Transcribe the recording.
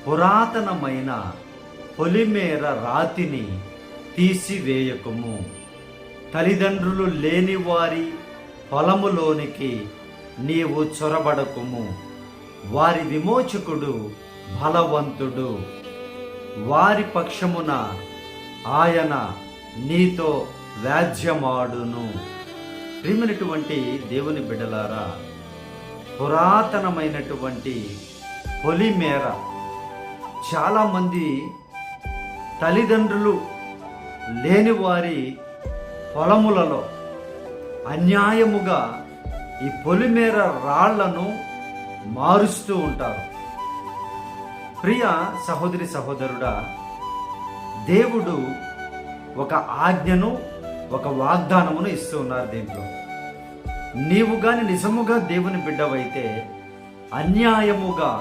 పురాతనమైన పొలిమేర రాతిని తీసివేయకుము. తల్లిదండ్రులు లేని వారి పొలములోనికి నీవు చొరబడకుము. వారి విమోచకుడు బలవంతుడు, వారి పక్షమున ఆయన నీతో వ్యాజ్యమాడును. ప్రియమైనటువంటి దేవుని బిడ్డలారా, పురాతనమైనటువంటి పొలిమేర, చాలామంది తల్లిదండ్రులు లేని వారి పొలములలో అన్యాయముగా ఈ పొలిమేర రాళ్లను మారుస్తూ ఉంటారు. ప్రియ సహోదరి సహోదరుడా, దేవుడు ఒక ఆజ్ఞను, ఒక వాగ్దానమును ఇస్తూ ఉన్నారు. దీంట్లో నీవు గాని నిజముగా దేవుని బిడ్డవైతే అన్యాయముగా